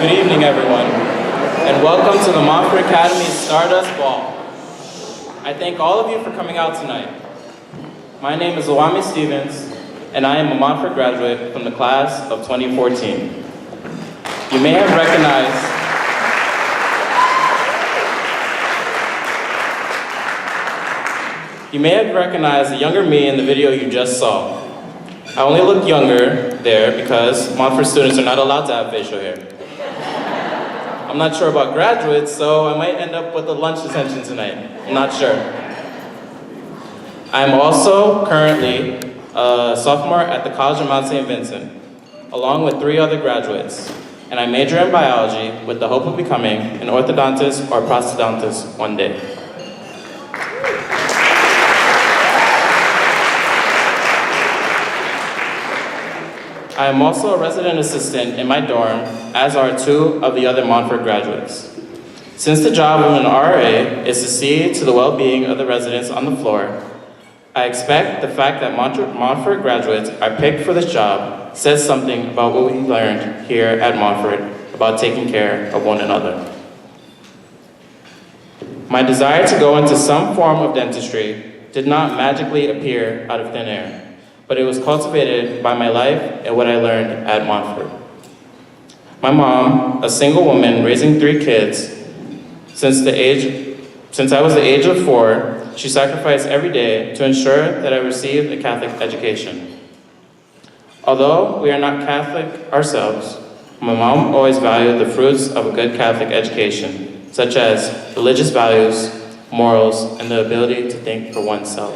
Good evening, everyone, and welcome to the Montfort Academy Stardust Ball. I thank all of you for coming out tonight. My name is Lawami Stevens, and I am a Montfort graduate from the class of 2014. You may have recognized the younger me in the video you just saw. I only look younger there because Montfort students are not allowed to have facial hair. I'm not sure about graduates, so I might end up with a lunch detention tonight. I'm not sure. I'm also currently a sophomore at the College of Mount St. Vincent, along with 3 other graduates, and I major in biology with the hope of becoming an orthodontist or prosthodontist one day. I am also a resident assistant in my dorm, as are 2 of the other Montfort graduates. Since the job of an RA is to see to the well-being of the residents on the floor, I expect the fact that Montfort graduates are picked for this job says something about what we learned here at Montfort about taking care of one another. My desire to go into some form of dentistry did not magically appear out of thin air, but it was cultivated by my life and what I learned at Montfort. My mom, a single woman raising 3 kids, since I was the age of 4, she sacrificed every day to ensure that I received a Catholic education. Although we are not Catholic ourselves, my mom always valued the fruits of a good Catholic education, such as religious values, morals, and the ability to think for oneself.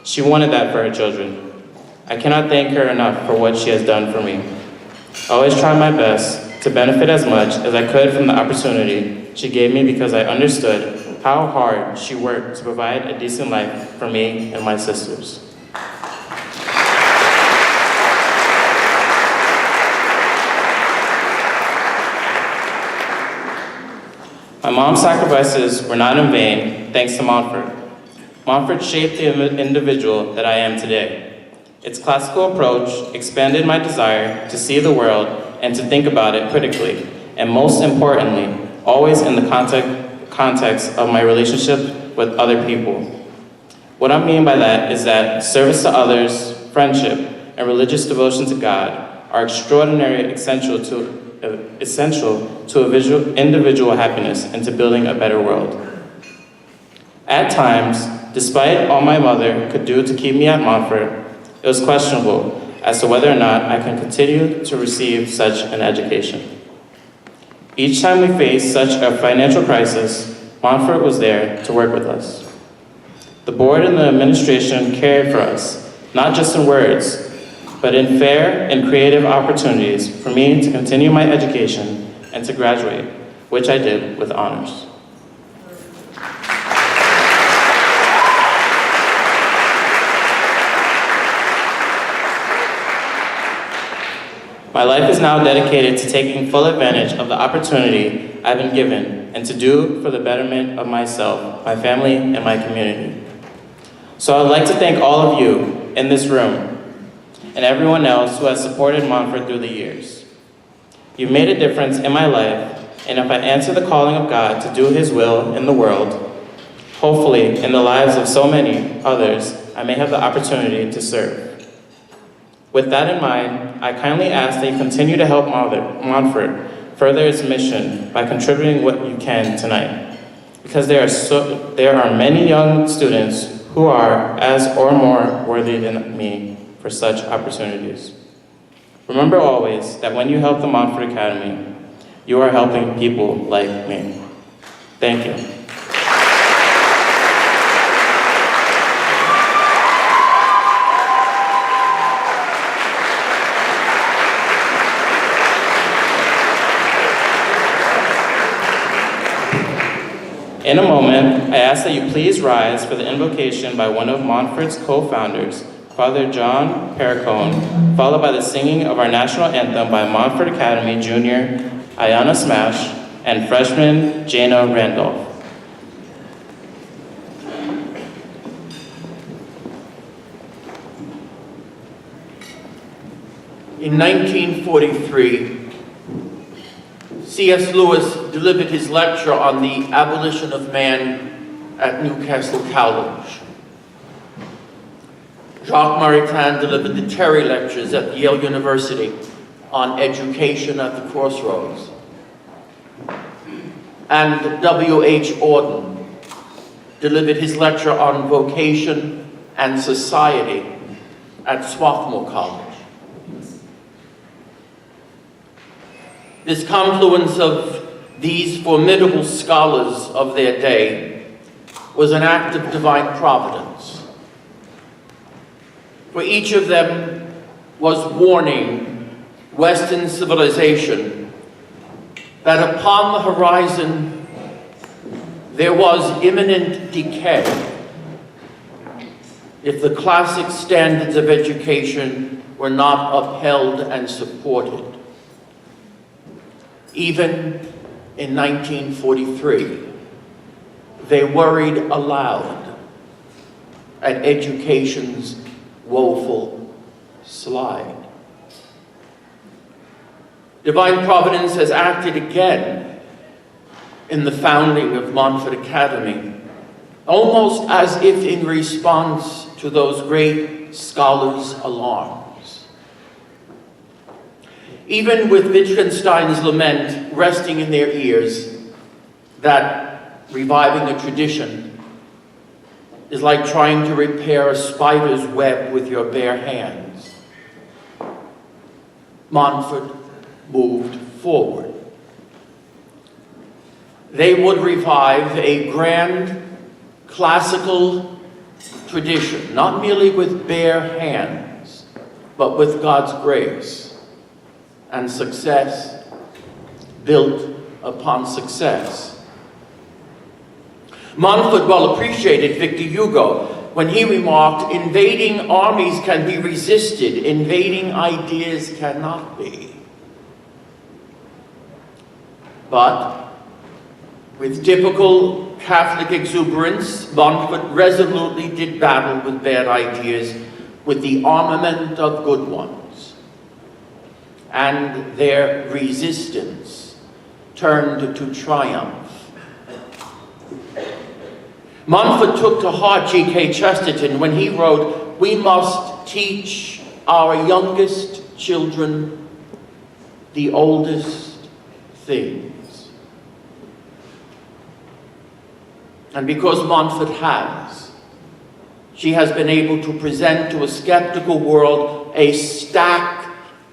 She wanted that for her children. I cannot thank her enough for what she has done for me. I always tried my best to benefit as much as I could from the opportunity she gave me because I understood how hard she worked to provide a decent life for me and my sisters. My mom's sacrifices were not in vain, thanks to Montfort. Montfort shaped the individual that I am today. Its classical approach expanded my desire to see the world and to think about it critically, and most importantly, always in the context of my relationship with other people. What I mean by that is that service to others, friendship, and religious devotion to God are extraordinarily essential to individual happiness and to building a better world. At times, despite all my mother could do to keep me at Montfort, it was questionable as to whether or not I can continue to receive such an education. Each time we faced such a financial crisis, Montfort was there to work with us. The board and the administration cared for us, not just in words, but in fair and creative opportunities for me to continue my education and to graduate, which I did with honors. My life is now dedicated to taking full advantage of the opportunity I've been given and to do for the betterment of myself, my family, and my community. So I'd like to thank all of you in this room and everyone else who has supported Montfort through the years. You've made a difference in my life, and if I answer the calling of God to do His will in the world, hopefully in the lives of so many others, I may have the opportunity to serve. With that in mind, I kindly ask that you continue to help Montfort further its mission by contributing what you can tonight. Because there are many young students who are as or more worthy than me for such opportunities. Remember always that when you help the Montfort Academy, you are helping people like me. Thank you. In a moment, I ask that you please rise for the invocation by one of Montfort's co-founders, Father John Perricone, followed by the singing of our national anthem by Montfort Academy Junior Ayana Smash and freshman Jana Randolph. In 1943, C.S. Lewis delivered his lecture on the abolition of man at Newcastle College. Jacques Maritain delivered the Terry Lectures at Yale University on education at the crossroads. And W.H. Auden delivered his lecture on vocation and society at Swarthmore College. This confluence of these formidable scholars of their day was an act of divine providence. For each of them was warning Western civilization that upon the horizon there was imminent decay if the classic standards of education were not upheld and supported. Even in 1943, they worried aloud at education's woeful slide. Divine Providence has acted again in the founding of Montfort Academy, almost as if in response to those great scholars' alarms. Even with Wittgenstein's lament resting in their ears, that reviving a tradition is like trying to repair a spider's web with your bare hands. Montfort moved forward. They would revive a grand classical tradition, not merely with bare hands, but with God's grace and success built upon success. Montfort well appreciated Victor Hugo when he remarked, "Invading armies can be resisted, invading ideas cannot be." But with typical Catholic exuberance, Montfort resolutely did battle with bad ideas with the armament of good ones. And their resistance turned to triumph. Montfort took to heart G.K. Chesterton when he wrote, "We must teach our youngest children the oldest things." And because Montfort has, she has been able to present to a skeptical world a stack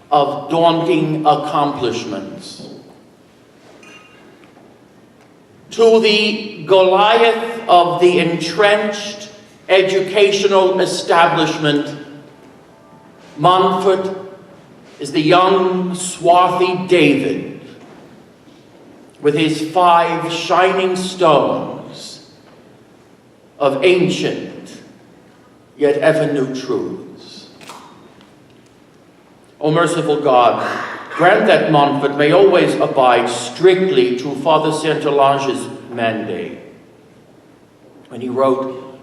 of daunting accomplishments. To the Goliath of the entrenched educational establishment, Montfort is the young, swarthy David with his 5 shining stones of ancient, yet ever new truths. O merciful God, grant that Montfort may always abide strictly to Father Saint-Lange's mandate when he wrote,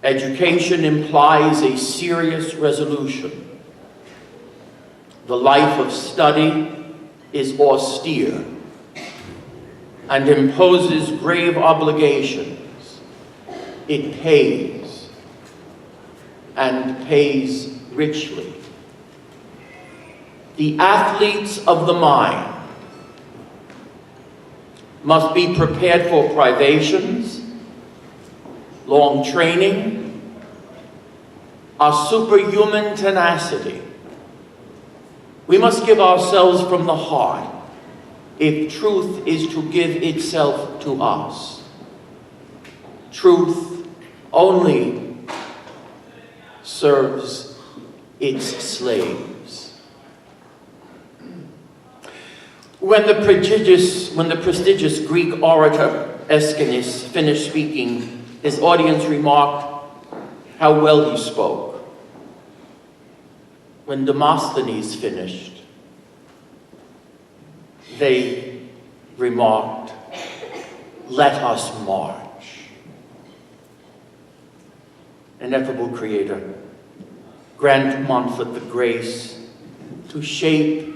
"Education implies a serious resolution. The life of study is austere and imposes grave obligations. It pays, and pays richly. The athletes of the mind must be prepared for privations, long training, a superhuman tenacity. We must give ourselves from the heart if truth is to give itself to us. Truth only serves its slaves." When the prestigious Greek orator Aeschylus finished speaking, his audience remarked how well he spoke. When Demosthenes finished, they remarked, "Let us march." Ineffable Creator, grant Montfort the grace to shape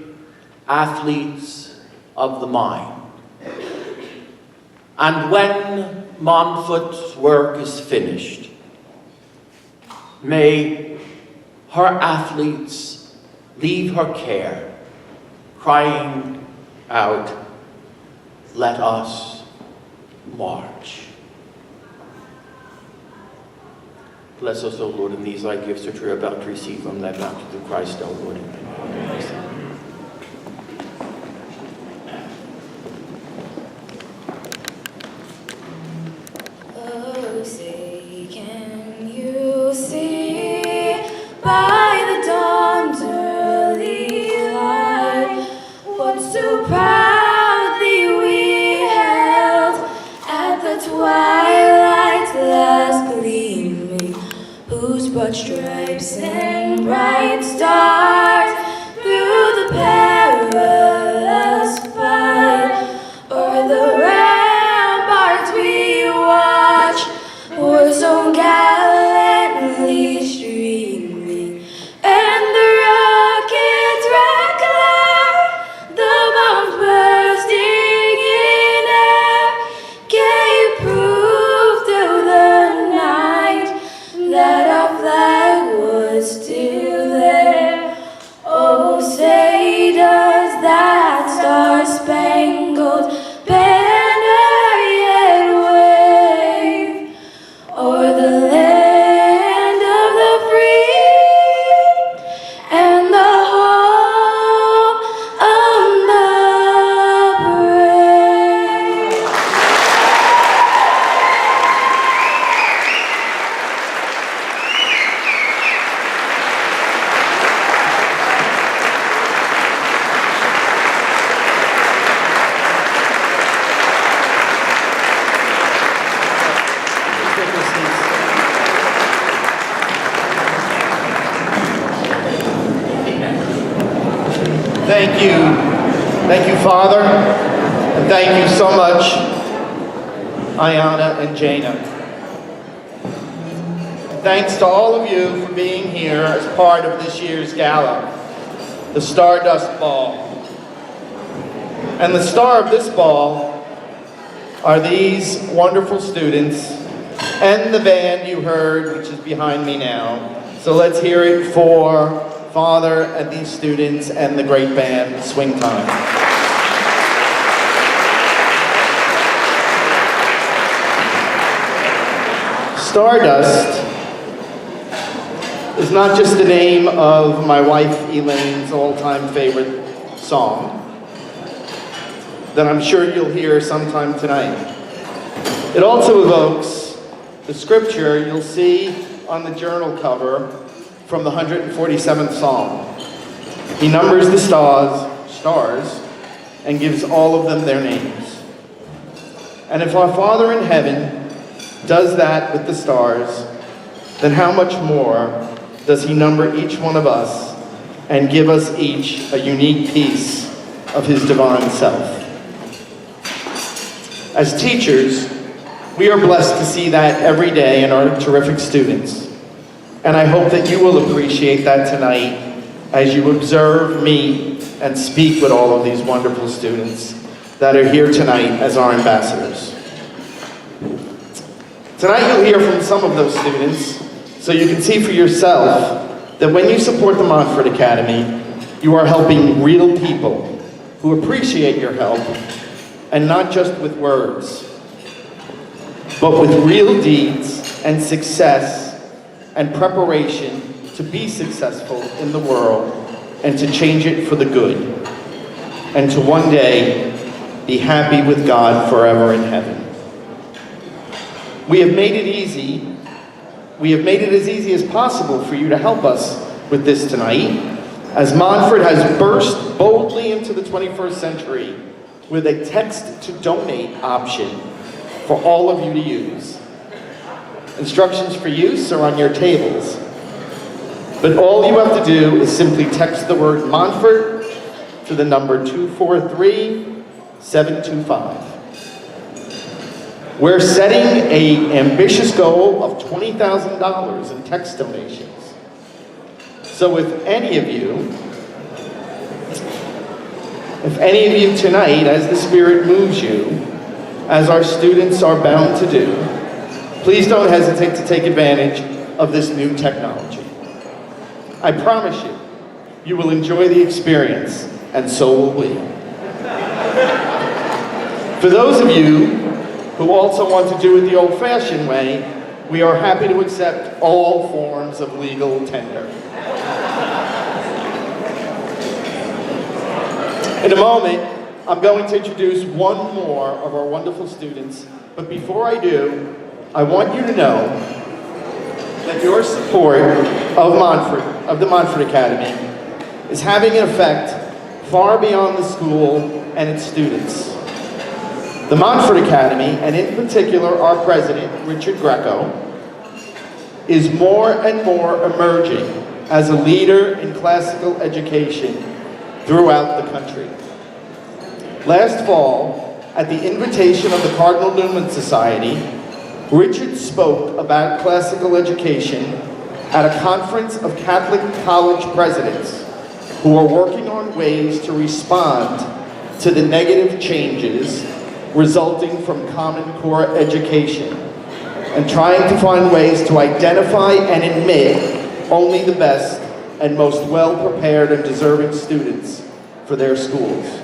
athletes of the mind. And when Montfort's work is finished, may her athletes leave her care, crying out, "Let us march." Bless us, O Lord, in these thy gifts which we are about to receive from thy bounty through Christ, O Lord. Amen. Oh, say, can you see by the dawn's early light what so proudly we held at the twilight's last gleaming, whose broad stripes and bright stars through the perilous fight o'er the ramparts we watched were so gallantly streaming, and the rocket's red glare, the bombs bursting in air, gave proof through the night that our flag was still there. Oh, say does that star-spangled banner yet wave o'er the land of the free and the home of the brave? Thank you. Thank you, Father. And thank you so much, Ayana and Jana. Thanks to all of you for being here as part of this year's gala, the Stardust Ball. And the star of this ball are these wonderful students and the band you heard, which is behind me now. So let's hear it for Father and these students and the great band, Swing Time. Stardust is not just the name of my wife Elaine's all-time favorite song that I'm sure you'll hear sometime tonight. It also evokes the scripture you'll see on the journal cover from the 147th Psalm. He numbers the stars and gives all of them their names. And if our Father in heaven does that with the stars, then how much more does he number each one of us and give us each a unique piece of his divine self? As teachers, we are blessed to see that every day in our terrific students. And I hope that you will appreciate that tonight as you observe me and speak with all of these wonderful students that are here tonight as our ambassadors. Tonight you'll hear from some of those students, so you can see for yourself that when you support the Montfort Academy, you are helping real people who appreciate your help, and not just with words, but with real deeds and success and preparation to be successful in the world and to change it for the good, and to one day be happy with God forever in heaven. We have made it easy. We have made it as easy as possible for you to help us with this tonight, as Montfort has burst boldly into the 21st century with a text to donate option for all of you to use. Instructions for use are on your tables. But all you have to do is simply text the word Montfort to the number 243-725. We're setting an ambitious goal of $20,000 in text donations. So if any of you If any of you tonight, as the Spirit moves you, as our students are bound to do, please don't hesitate to take advantage of this new technology. I promise you, you will enjoy the experience, and so will we. For those of you who also want to do it the old-fashioned way, we are happy to accept all forms of legal tender. In a moment, I'm going to introduce one more of our wonderful students, but before I do, I want you to know that your support of the Montfort Academy is having an effect far beyond the school and its students. The Montfort Academy, and in particular our president, Richard Greco, is more and more emerging as a leader in classical education throughout the country. Last fall, at the invitation of the Cardinal Newman Society, Richard spoke about classical education at a conference of Catholic college presidents who are working on ways to respond to the negative changes resulting from Common Core education and trying to find ways to identify and admit only the best and most well-prepared and deserving students for their schools.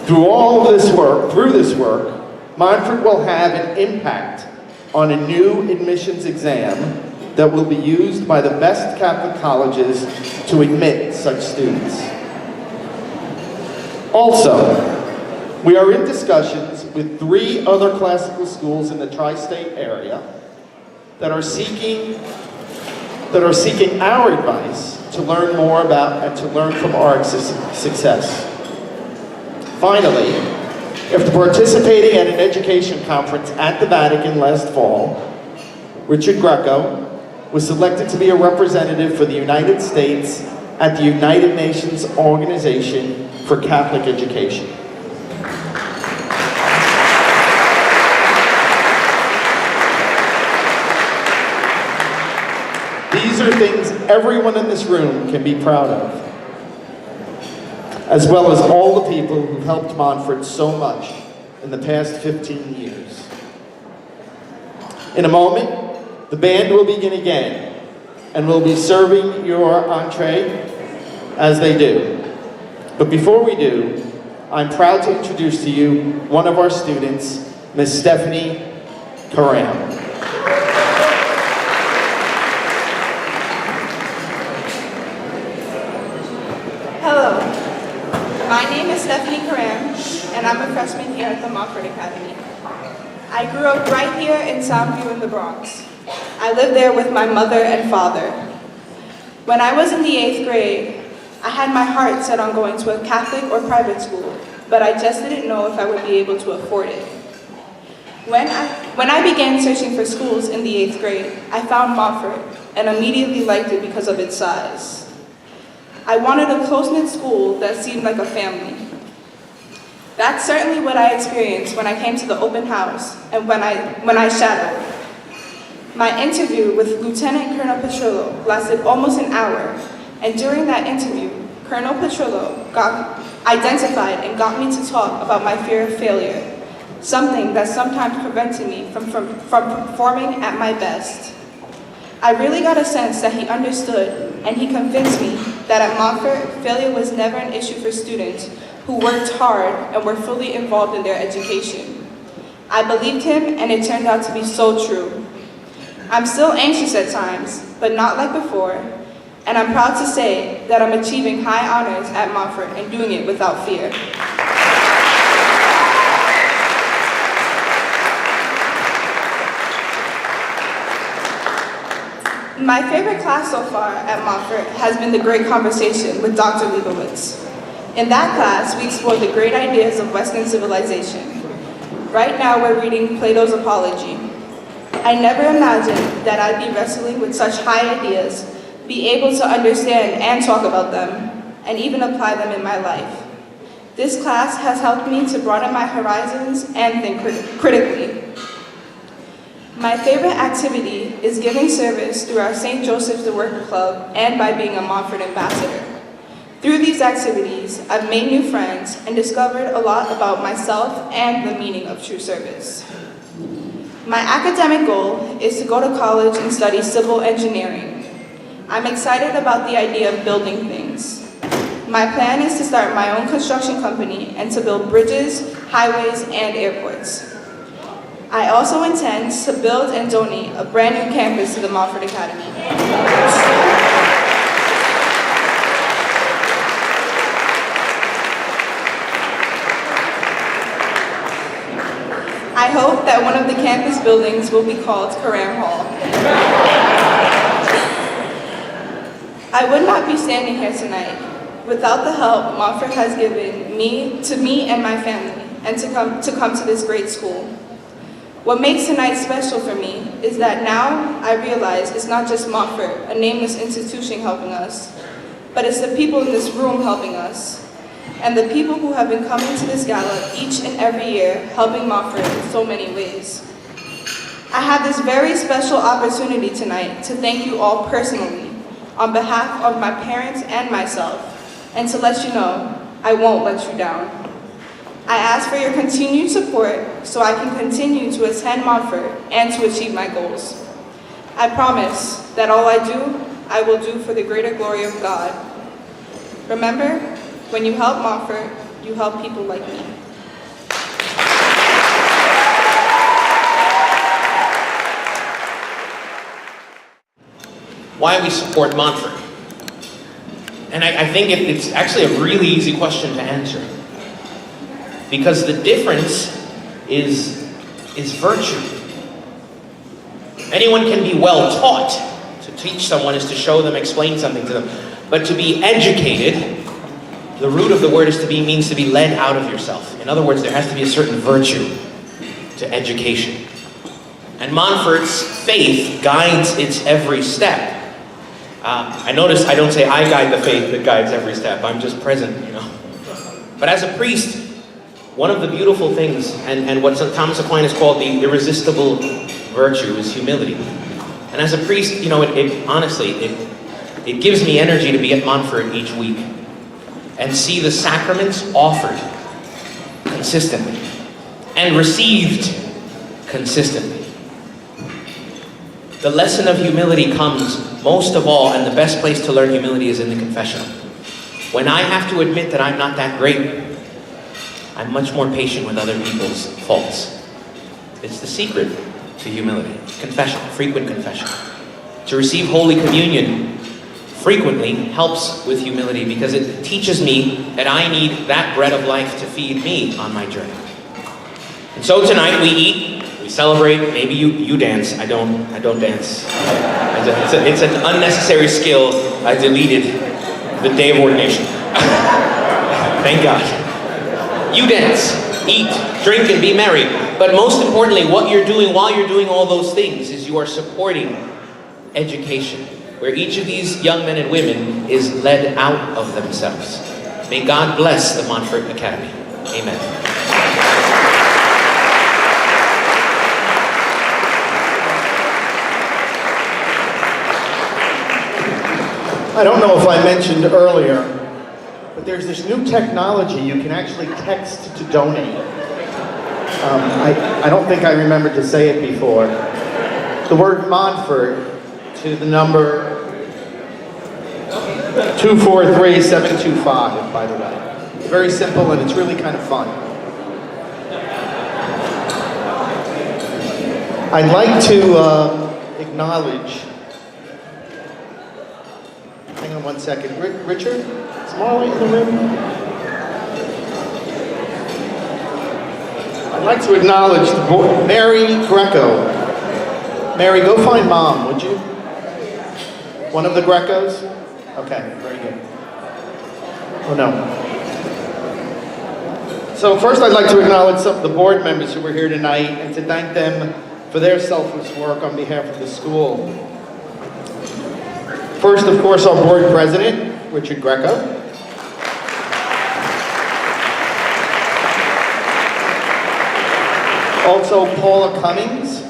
Through this work, Montfort will have an impact on a new admissions exam that will be used by the best Catholic colleges to admit such students. Also, we are in discussions with 3 other classical schools in the tri-state area that are seeking our advice to learn more about and to learn from our success. Finally, after participating at an education conference at the Vatican last fall, Richard Greco was selected to be a representative for the United States at the United Nations Organization for Catholic Education. These are things everyone in this room can be proud of, as well as all the people who helped Montfort so much in the past 15 years. In a moment, the band will begin again, and will be serving your entree as they do. But before we do, I'm proud to introduce to you one of our students, Miss Stephanie Karam. Hello, my name is Stephanie Karam, and I'm a freshman here at the Montfort Academy. I grew up right here in Soundview in the Bronx. I lived there with my mother and father. When I was in the 8th grade, I had my heart set on going to a Catholic or private school, but I just didn't know if I would be able to afford it. When I began searching for schools in the 8th grade, I found Montfort and immediately liked it because of its size. I wanted a close-knit school that seemed like a family. That's certainly what I experienced when I came to the open house and when I shadowed. My interview with Lieutenant Colonel Petrillo lasted almost an hour, and during that interview, Colonel Petrillo identified and got me to talk about my fear of failure, something that sometimes prevented me from performing at my best. I really got a sense that he understood, and he convinced me that at Montfort, failure was never an issue for students who worked hard and were fully involved in their education. I believed him, and it turned out to be so true. I'm still anxious at times, but not like before, and I'm proud to say that I'm achieving high honors at Montfort and doing it without fear. My favorite class so far at Montfort has been the Great Conversation with Dr. Leibowitz. In that class, we explored the great ideas of Western civilization. Right now, we're reading Plato's Apology. I never imagined that I'd be wrestling with such high ideas, be able to understand and talk about them, and even apply them in my life. This class has helped me to broaden my horizons and think critically. My favorite activity is giving service through our St. Joseph's the Worker Club and by being a Montfort ambassador. Through these activities, I've made new friends and discovered a lot about myself and the meaning of true service. My academic goal is to go to college and study civil engineering. I'm excited about the idea of building things. My plan is to start my own construction company and to build bridges, highways, and airports. I also intend to build and donate a brand new campus to the Montfort Academy. I hope that one of the campus buildings will be called Karam Hall. I would not be standing here tonight without the help Montfort has given to me and my family, and to come to this great school. What makes tonight special for me is that now I realize it's not just Montfort, a nameless institution helping us, but it's the people in this room helping us, and the people who have been coming to this gala each and every year, helping Montfort in so many ways. I have this very special opportunity tonight to thank you all personally, on behalf of my parents and myself, and to let you know, I won't let you down. I ask for your continued support so I can continue to attend Montfort and to achieve my goals. I promise that all I do, I will do for the greater glory of God. Remember, when you help Montfort, you help people like me. Why we support Montfort? And I think it's actually a really easy question to answer. Because the difference is virtue. Anyone can be well taught. To teach someone is to show them, explain something to them. But to be educated, the root of the word means to be led out of yourself. In other words, there has to be a certain virtue to education. And Montfort's faith guides its every step. I notice I don't say I guide the faith that guides every step. I'm just present, you know. But as a priest, one of the beautiful things, and what Thomas Aquinas called the irresistible virtue, is humility. And as a priest, you know, it gives me energy to be at Montfort each week and see the sacraments offered consistently and received consistently. The lesson of humility comes most of all, and the best place to learn humility is in the confessional. When I have to admit that I'm not that great, I'm much more patient with other people's faults. It's the secret to humility. Confession, frequent confession. To receive Holy Communion frequently helps with humility because it teaches me that I need that bread of life to feed me on my journey. And so tonight we eat, we celebrate, maybe you dance. I don't dance. It's an unnecessary skill I deleted the day of ordination. Thank God. You dance, eat, drink, and be merry. But most importantly, what you're doing while you're doing all those things is you are supporting education, where each of these young men and women is led out of themselves. May God bless the Montfort Academy. Amen. I don't know if I mentioned earlier, but there's this new technology. You can actually text to donate. I don't think I remembered to say it before. The word Montfort to the number 243-725, by the way. It's very simple and it's really kind of fun. I'd like to acknowledge. Hang on one second. Richard? Is Marley in the room? I'd like to acknowledge Mary Greco. Mary, go find Mom, would you? One of the Grecos? Okay, very good. Oh no. So first I'd like to acknowledge some of the board members who were here tonight and to thank them for their selfless work on behalf of the school. First, of course, our board president, Richard Greco. Also, Paula Cummings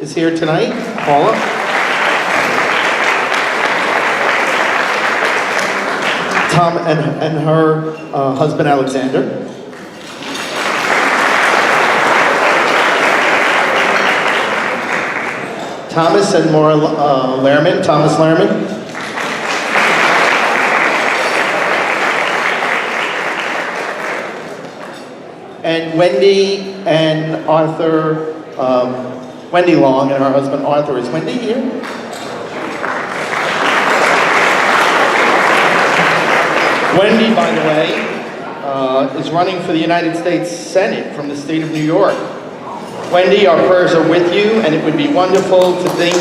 is here tonight. Paula. Tom and her husband Alexander. Thomas and Maura Lehrman, Thomas Lehrman. And Wendy and Arthur, Wendy Long and her husband Arthur. Is Wendy here? Wendy, by the way, is running for the United States Senate from the state of New York. Wendy, our prayers are with you, and it would be wonderful to think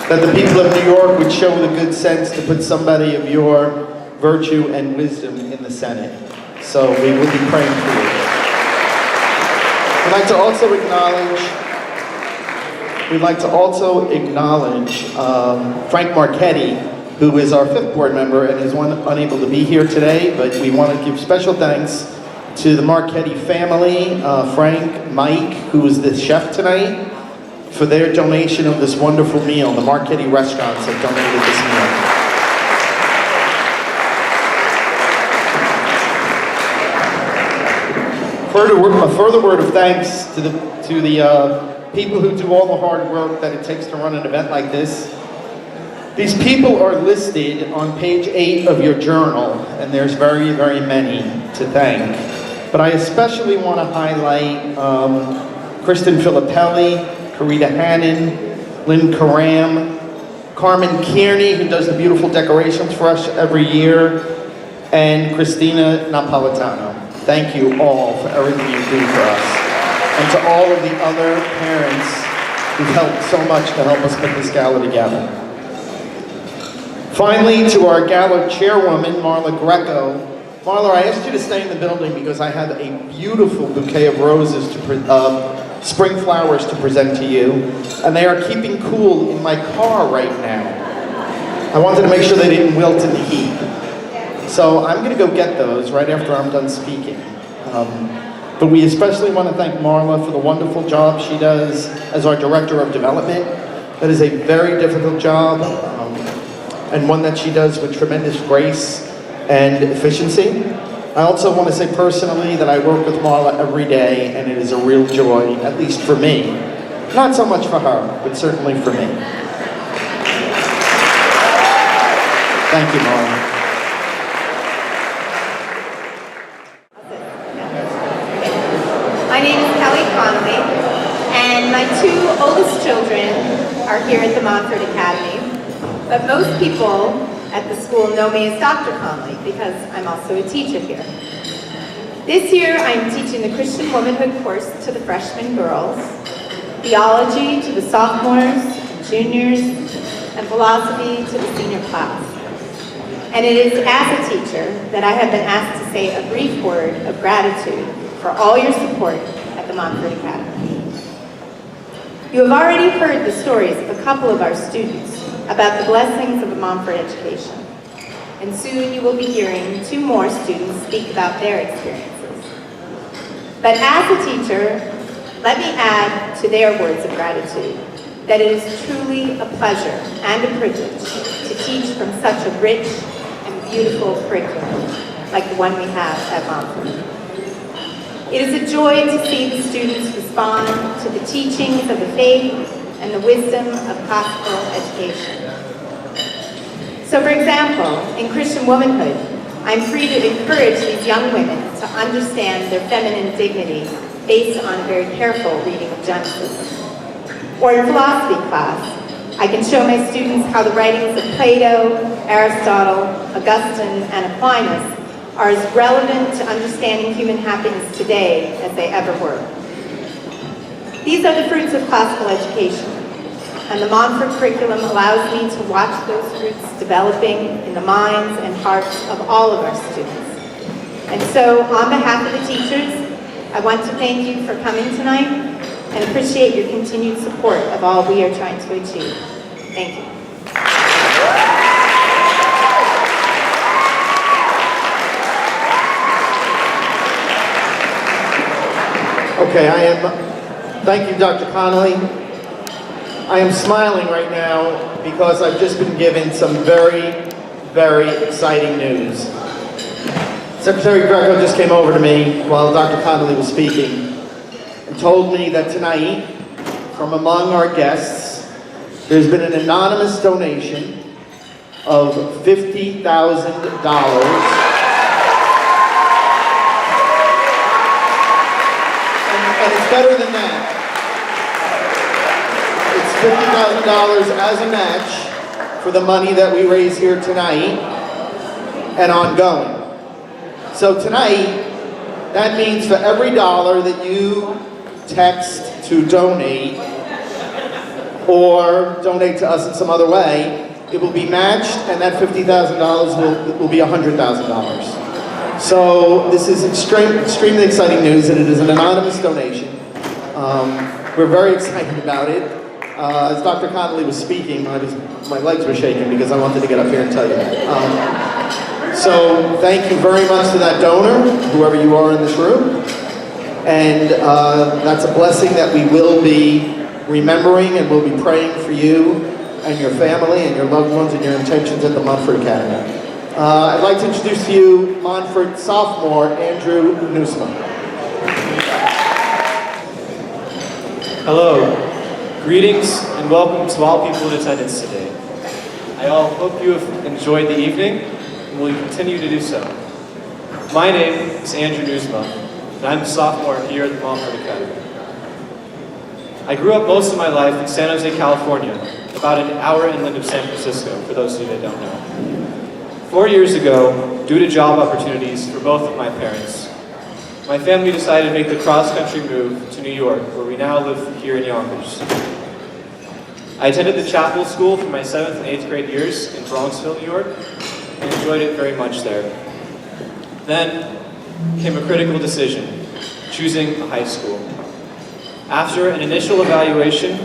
that the people of New York would show the good sense to put somebody of your virtue and wisdom in the Senate. So we will be praying for you. We'd like to also acknowledge Frank Marchetti, who is our 5th board member and is unable to be here today, but we want to give special thanks to the Marchetti family, Frank, Mike, who is the chef tonight, for their donation of this wonderful meal. The Marchetti restaurants have donated this meal. A further word of thanks to the people who do all the hard work that it takes to run an event like this. These people are listed on page 8 of your journal, and there's very, very many to thank. But I especially want to highlight Kristen Filippelli, Karita Hannon, Lynn Karam, Carmen Kearney, who does the beautiful decorations for us every year, and Christina Napolitano. Thank you all for everything you do for us. And to all of the other parents who've helped so much to help us put this gala together. Finally, to our gala chairwoman, Marla Greco. Marla, I asked you to stay in the building because I have a beautiful bouquet of roses, spring flowers to present to you, and they are keeping cool in my car right now. I wanted to make sure they didn't wilt in the heat. So I'm going to go get those right after I'm done speaking. But we especially want to thank Marla for the wonderful job she does as our Director of Development. That is a very difficult job, and one that she does with tremendous grace and efficiency. I also want to say personally that I work with Marla every day, and it is a real joy, at least for me. Not so much for her, but certainly for me. Thank you, Marla. My name is Kelly Connolly, and my 2 oldest children are here at the Montfort Academy. But most people at the school know me as Dr. Connolly because I'm also a teacher here. This year I'm teaching the Christian Womanhood course to the freshman girls, theology to the sophomores and juniors, and philosophy to the senior class. And it is as a teacher that I have been asked to say a brief word of gratitude for all your support at the Montfort Academy. You have already heard the stories of a couple of our students about the blessings of a Montfort education. And soon you will be hearing 2 more students speak about their experiences. But as a teacher, let me add to their words of gratitude that it is truly a pleasure and a privilege to teach from such a rich and beautiful curriculum like the one we have at Montfort. It is a joy to see the students respond to the teachings of the faith and the wisdom of gospel education. So for example, in Christian Womanhood, I'm free to encourage these young women to understand their feminine dignity based on very careful reading of Genesis. Or in philosophy class, I can show my students how the writings of Plato, Aristotle, Augustine, and Aquinas are as relevant to understanding human happiness today as they ever were. These are the fruits of classical education, and the Montfort curriculum allows me to watch those fruits developing in the minds and hearts of all of our students. And so, on behalf of the teachers, I want to thank you for coming tonight and appreciate your continued support of all we are trying to achieve. Thank you. Okay, thank you, Dr. Connolly. I am smiling right now because I've just been given some very, very exciting news. Secretary Greco just came over to me while Dr. Connolly was speaking and told me that tonight, from among our guests, there's been an anonymous donation of $50,000. And it's better than that. It's $50,000 as a match for the money that we raise here tonight and ongoing. So tonight, that means for every dollar that you text to donate or donate to us in some other way, it will be matched, and that $50,000 will be $100,000. So this is extremely exciting news, and it is an anonymous donation. We're very excited about it. As Dr. Connolly was speaking, my legs were shaking because I wanted to get up here and tell you that. So thank you very much to that donor, whoever you are in this room. And that's a blessing that we will be remembering, and we'll be praying for you and your family and your loved ones and your intentions at the Montfort Academy. I'd like to introduce to you Montfort sophomore Andrew Nusma. Hello, greetings and welcome to all people in attendance today. I hope you have enjoyed the evening and will continue to do so. My name is Andrew Nusma, and I'm a sophomore here at the Montfort Academy. I grew up most of my life in San Jose, California, about an hour inland of San Francisco, for those of you that don't know. 4 years ago, due to job opportunities for both of my parents, my family decided to make the cross-country move to New York, where we now live here in Yonkers. I attended the chapel school for my 7th and 8th grade years in Bronxville, New York, and enjoyed it very much there. Then came a critical decision, choosing a high school. After an initial evaluation,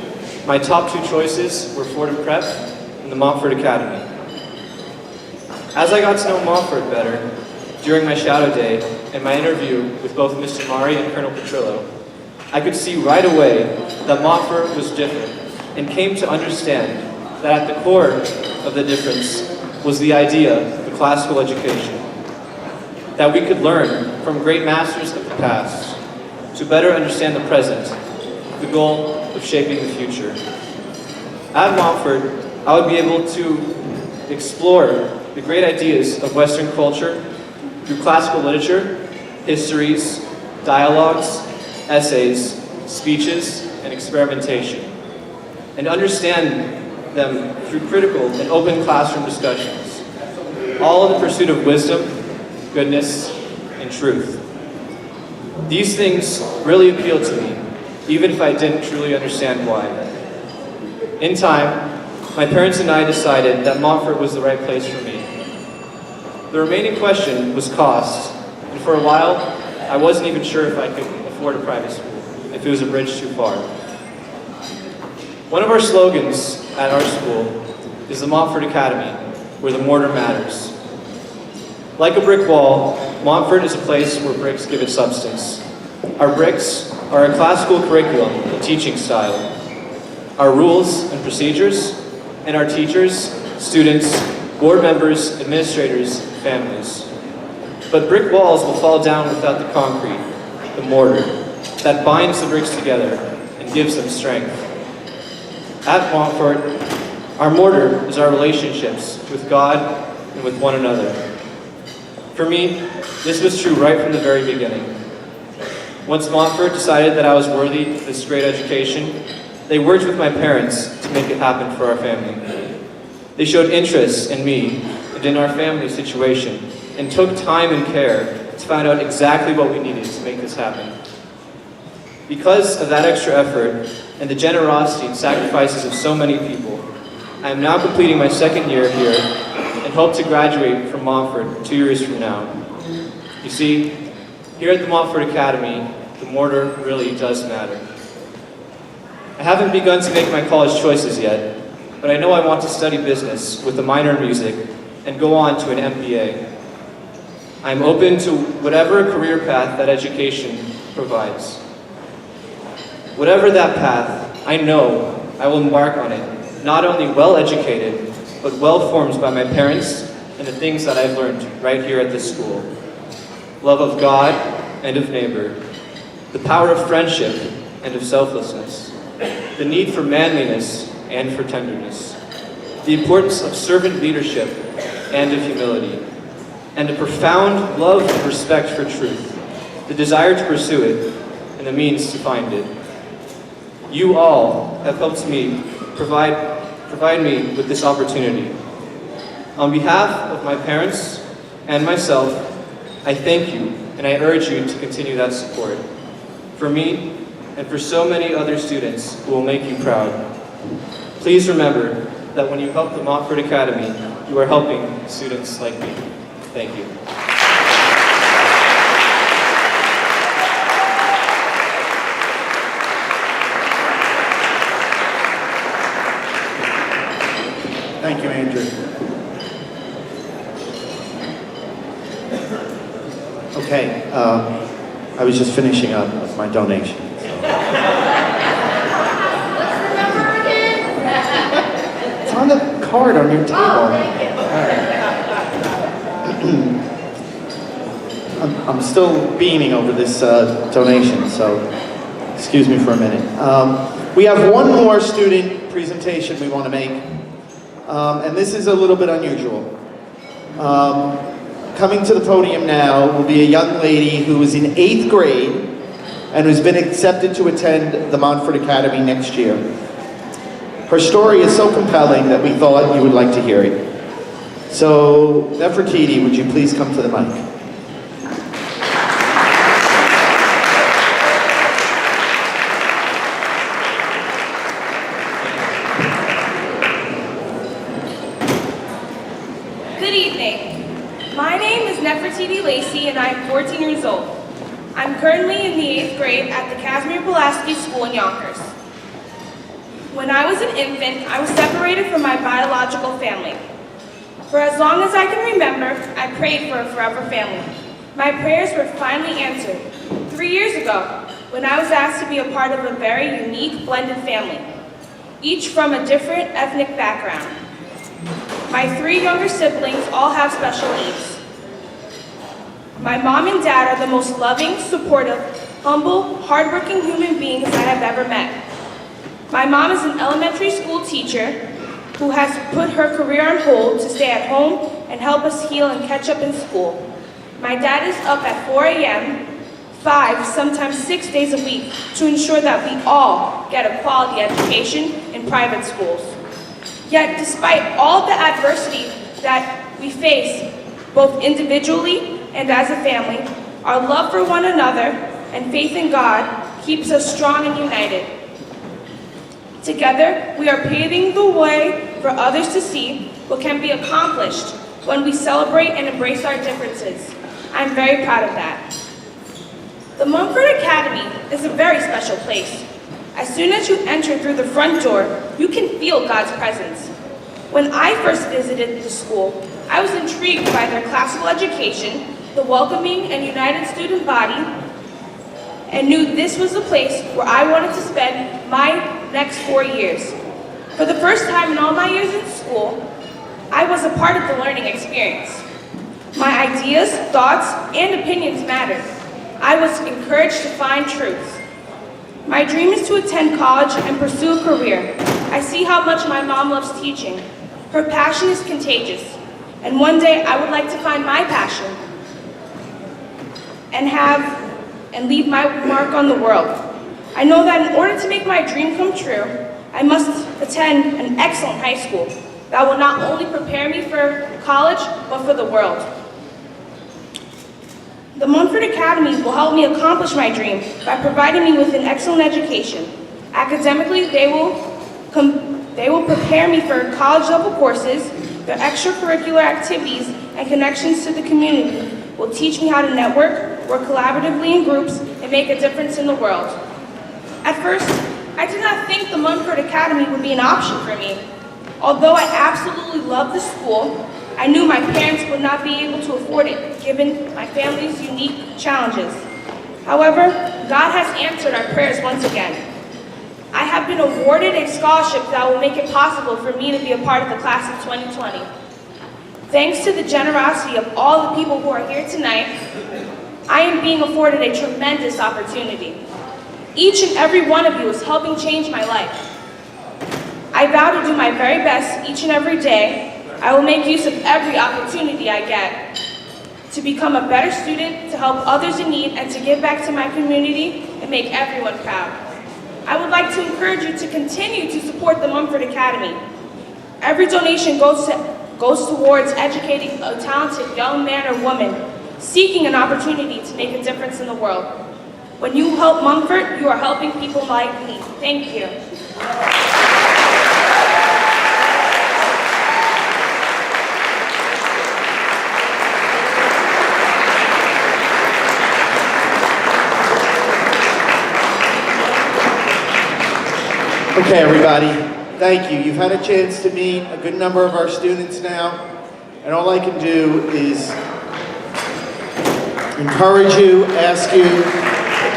my top 2 choices were Fordham Prep and the Montfort Academy. As I got to know Montfort better during my shadow day and my interview with both Mr. Mari and Colonel Petrillo, I could see right away that Montfort was different, and came to understand that at the core of the difference was the idea of a classical education. That we could learn from great masters of the past to better understand the present, the goal of shaping the future. At Montfort, I would be able to explore the great ideas of Western culture through classical literature, histories, dialogues, essays, speeches, and experimentation, and understand them through critical and open classroom discussions, all in the pursuit of wisdom, goodness, and truth. These things really appealed to me, even if I didn't truly understand why. In time, my parents and I decided that Montfort was the right place for me. The remaining question was cost, and for a while, I wasn't even sure if I could afford a private school, if it was a bridge too far. One of our slogans at our school is the Montfort Academy, where the mortar matters. Like a brick wall, Montfort is a place where bricks give it substance. Our bricks are a classical curriculum and teaching style, our rules and procedures, and our teachers, students, board members, administrators, and families. But brick walls will fall down without the concrete, the mortar, that binds the bricks together and gives them strength. At Montfort, our mortar is our relationships with God and with one another. For me, this was true right from the very beginning. Once Montfort decided that I was worthy of this great education, they worked with my parents to make it happen for our family. They showed interest in me and in our family situation, and took time and care to find out exactly what we needed to make this happen. Because of that extra effort and the generosity and sacrifices of so many people, I am now completing my 2nd year here and hope to graduate from Montfort 2 years from now. You see, here at the Montfort Academy, the mortar really does matter. I haven't begun to make my college choices yet, but I know I want to study business with a minor in music and go on to an MBA. I'm open to whatever career path that education provides. Whatever that path, I know I will embark on it, not only well-educated, but well-formed by my parents and the things that I've learned right here at this school. love of God and of neighbor, the power of friendship and of selflessness, the need for manliness and for tenderness, the importance of servant leadership and of humility, and a profound love and respect for truth, the desire to pursue it, and the means to find it. You all have helped me provide me with this opportunity. On behalf of my parents and myself, I thank you and I urge you to continue that support for me and for so many other students who will make you proud. Please remember that when you help the Montfort Academy, you are helping students like me. Thank you. Thank you, Andrew. Okay, I was just finishing up with my donation. It's on the card on your table. I'm still beaming over this donation, so excuse me for a minute. We have one more student presentation we want to make, and this is a little bit unusual. Coming to the podium now will be a young lady who is in 8th grade and who's been accepted to attend the Montfort Academy next year. Her story is so compelling that we thought you would like to hear it. So, Nefertiti, would you please come to the mic? Good evening. My name is Nefertiti Lacey and I am 14 years old. I'm currently in the 8th grade at the Casimir Pulaski School in Yonkers. When I was an infant, I was separated from my biological family. For as long as I can remember, I prayed for a forever family. My prayers were finally answered 3 years ago when I was asked to be a part of a very unique blended family, each from a different ethnic background. My 3 younger siblings all have special needs. My mom and dad are the most loving, supportive, humble, hardworking human beings I have ever met. My mom is an elementary school teacher who has put her career on hold to stay at home and help us heal and catch up in school. My dad is up at 4 a.m., 5, sometimes 6 days a week to ensure that we all get a quality education in private schools. Yet, despite all the adversity that we face, both individually and as a family, our love for one another and faith in God keeps us strong and united. Together, we are paving the way for others to see what can be accomplished when we celebrate and embrace our differences. I'm very proud of that. The Montfort Academy is a very special place. As soon as you enter through the front door, you can feel God's presence. When I first visited the school, I was intrigued by their classical education, the welcoming and united student body, and knew this was the place where I wanted to spend my next 4 years. For the first time in all my years in school, I was a part of the learning experience. My ideas, thoughts, and opinions mattered. I was encouraged to find truth. My dream is to attend college and pursue a career. I see how much my mom loves teaching. Her passion is contagious. And one day I would like to find my passion and leave my mark on the world. I know that in order to make my dream come true, I must attend an excellent high school that will not only prepare me for college, but for the world. The Montfort Academy will help me accomplish my dream by providing me with an excellent education. Academically, they will prepare me for college-level courses. Their extracurricular activities and connections to the community will teach me how to network, work collaboratively in groups, and make a difference in the world. At first, I did not think the Montfort Academy would be an option for me. Although I absolutely loved the school, I knew my parents would not be able to afford it, given my family's unique challenges. However, God has answered our prayers once again. I have been awarded a scholarship that will make it possible for me to be a part of the class of 2020. Thanks to the generosity of all the people who are here tonight, I am being afforded a tremendous opportunity. Each and every one of you is helping change my life. I vow to do my very best each and every day. I will make use of every opportunity I get to become a better student, to help others in need, and to give back to my community and make everyone proud. I would like to encourage you to continue to support the Montfort Academy. Every donation goes towards educating a talented young man or woman seeking an opportunity to make a difference in the world. When you help Montfort, you are helping people like me. Thank you. Okay, everybody, thank you. You've had a chance to meet a good number of our students now, and all I can do is encourage you, ask you,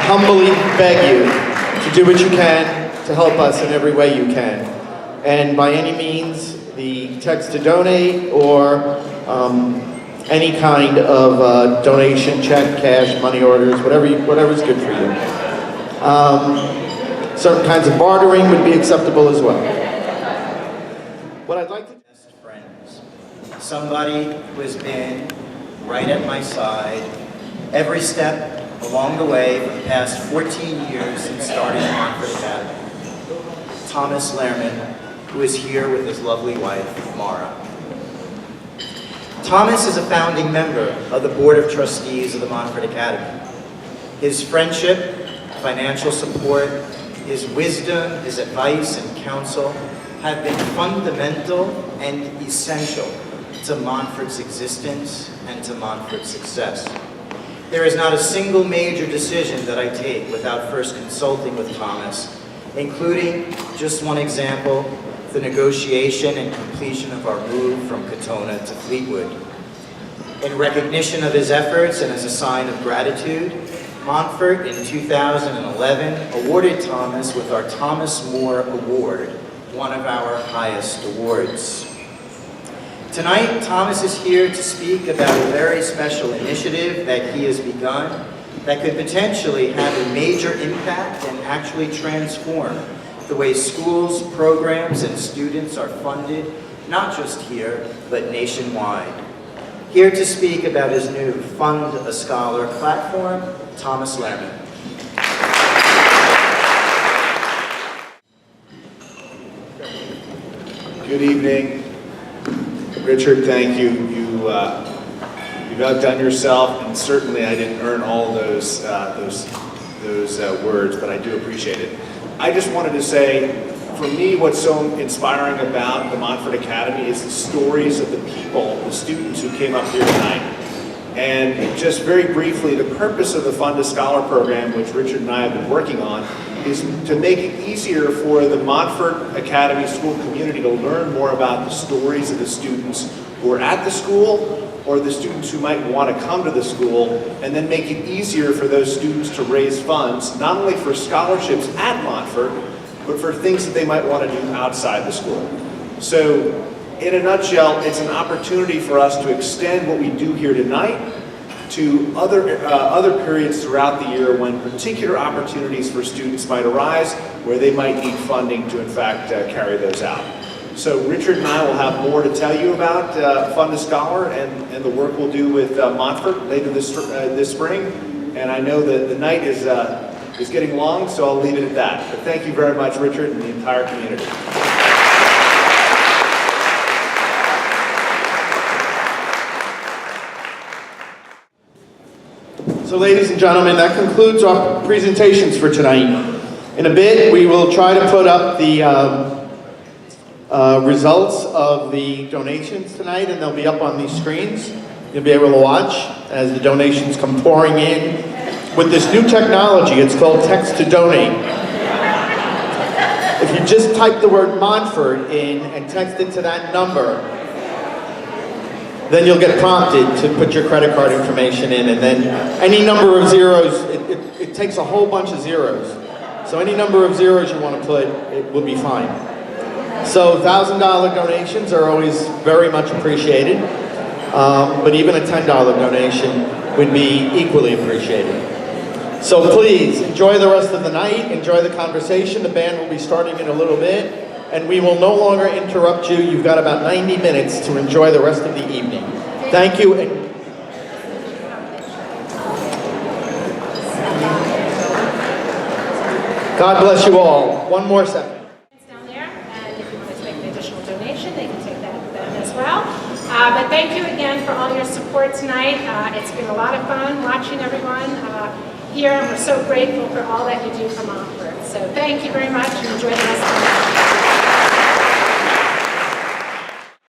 humbly beg you to do what you can to help us in every way you can. And by any means, the text to donate or any kind of donation, check, cash, money orders, whatever's good for you. Certain kinds of bartering would be acceptable as well. What I'd like to... Best friends. Somebody who has been right at my side every step along the way for the past 14 years since starting Montfort Academy. Thomas Lehrman, who is here with his lovely wife, Mara. Thomas is a founding member of the Board of Trustees of the Montfort Academy. His friendship, financial support, his wisdom, his advice, and counsel have been fundamental and essential to Montfort's existence and to Montfort's success. There is not a single major decision that I take without first consulting with Thomas, including, just one example, the negotiation and completion of our move from Katona to Fleetwood. In recognition of his efforts and as a sign of gratitude, Montfort in 2011 awarded Thomas with our Thomas More Award, one of our highest awards. Tonight, Thomas is here to speak about a very special initiative that he has begun that could potentially have a major impact and actually transform the way schools, programs, and students are funded, not just here, but nationwide. Here to speak about his new Fund a Scholar platform, Thomas Lehrman. Good evening. Richard, thank you. You've outdone yourself, and certainly I didn't earn all those words, but I do appreciate it. I just wanted to say, for me, what's so inspiring about the Montfort Academy is the stories of the people, the students who came up here tonight. And just very briefly, the purpose of the Fund a Scholar program, which Richard and I have been working on, is to make it easier for the Montfort Academy school community to learn more about the stories of the students who are at the school or the students who might want to come to the school, and then make it easier for those students to raise funds, not only for scholarships at Montfort, but for things that they might want to do outside the school. So, in a nutshell, it's an opportunity for us to extend what we do here tonight to other periods throughout the year when particular opportunities for students might arise where they might need funding to, in fact, carry those out. So Richard and I will have more to tell you about Fund a Scholar and the work we'll do with Montfort later this spring. And I know that the night is getting long, so I'll leave it at that. But thank you very much, Richard, and the entire community. So ladies and gentlemen, that concludes our presentations for tonight. In a bit, we will try to put up the results of the donations tonight, and they'll be up on these screens. You'll be able to watch as the donations come pouring in. With this new technology, it's called text to donate. If you just type the word Montfort in and text it to that number, then you'll get prompted to put your credit card information in, and then any number of zeros, it takes a whole bunch of zeros. So any number of zeros you want to put, it will be fine. So $1,000 donations are always very much appreciated, but even a $10 donation would be equally appreciated. So please, enjoy the rest of the night, enjoy the conversation. The band will be starting in a little bit, and we will no longer interrupt you. You've got about 90 minutes to enjoy the rest of the evening. Thank you. And God bless you all. One more second. Down there, and if you want to make an additional donation, they can take that with them as well. But thank you again for all your support tonight. It's been a lot of fun watching everyone here, and we're so grateful for all that you do for Montfort. So thank you very much, and enjoy the rest of the night.